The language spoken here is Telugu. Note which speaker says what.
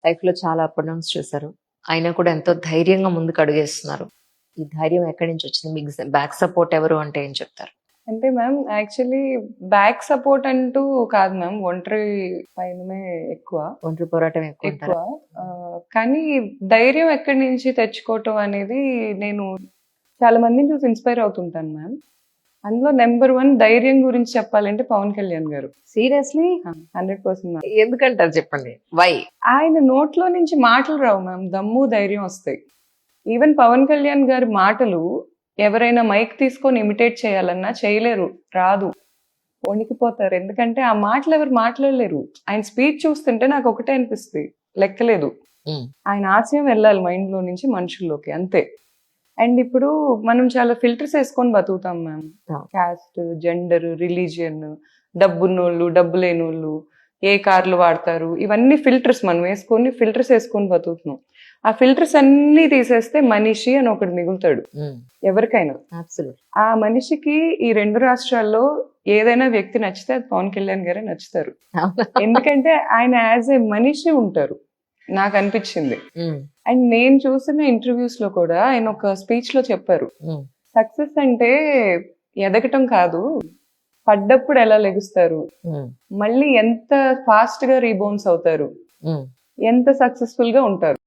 Speaker 1: లైఫ్ లో చాలా అప్ అండ్ డౌన్స్ చూసారు. అయినా కూడా ఎంతో ధైర్యంగా ముందుకు అడుగేస్తున్నారు. ఈ ధైర్యం ఎక్కడి నుంచి వచ్చింది? మీకు బ్యాక్ సపోర్ట్ ఎవరు అంటే ఏం చెప్తారు?
Speaker 2: అంటే మ్యామ్ యాక్చువల్లీ బ్యాక్ సపోర్ట్ అంటూ కాదు మ్యామ్, ఒంటరి పైనమే ఎక్కువ
Speaker 1: ఒంటరి పోరాటం ఎక్కువ
Speaker 2: ఎక్కువ
Speaker 1: అంటారా?
Speaker 2: కానీ ధైర్యం ఎక్కడి నుంచి తెచ్చుకోవటం అనేది నేను చాలా మందిని చూసి ఇన్స్పైర్ అవుతుంటాను మ్యామ్. అందులో నెంబర్ 1 ధైర్యం గురించి చెప్పాలంటే పవన్ కళ్యాణ్ గారు.
Speaker 1: సీరియస్లీ
Speaker 2: 100%
Speaker 1: ఎందుకంటారు చెప్పండి? వై?
Speaker 2: ఆయన నోట్లో నుంచి మాటలు రావు మ్యామ్, దమ్ము ధైర్యం వస్తాయి. ఈవెన్ పవన్ కళ్యాణ్ గారి మాటలు ఎవరైనా మైక్ తీసుకొని ఇమిటేట్ చేయాలన్నా చేయలేరు, రాదు, వణికిపోతారు. ఎందుకంటే ఆ మాటలు ఎవరు మాట్లాడలేరు. ఆయన స్పీచ్ చూస్తుంటే నాకు ఒకటే అనిపిస్తుంది, లెక్కలేదు. ఆయన ఆశయం వెళ్ళాలి మైండ్ లో నుంచి మనుషుల్లోకి, అంతే. అండ్ ఇప్పుడు మనం చాలా ఫిల్టర్స్ వేసుకొని బతుకుతాం మ్యామ్. క్యాస్ట్, జెండర్, రిలీజియన్, డబ్బున్నోళ్ళు, డబ్బు లేనోళ్ళు, ఏ కార్లు వాడతారు, ఇవన్నీ ఫిల్టర్స్ మనం ఫిల్టర్స్ వేసుకొని బతుకుతున్నాం. ఆ ఫిల్టర్స్ అన్ని తీసేస్తే మనిషి అని ఒకటి మిగులుతాడు ఎవరికైనా. ఆ మనిషికి ఈ 2 రాష్ట్రాల్లో ఏదైనా వ్యక్తి నచ్చితే అది పవన్ కళ్యాణ్ గారే నచ్చుతారు. ఎందుకంటే ఆయన యాజ్ ఏ మనిషి ఉంటారు, నాకు అనిపించింది. అండ్ నేను చూసిన ఇంటర్వ్యూస్ లో కూడా ఆయన ఒక స్పీచ్ లో చెప్పారు, సక్సెస్ అంటే ఎదగటం కాదు, పడ్డప్పుడు ఎలా లెగుస్తారు, మళ్ళీ ఎంత ఫాస్ట్ గా రీబౌన్స్ అవుతారు, ఎంత సక్సెస్ఫుల్ గా ఉంటారు.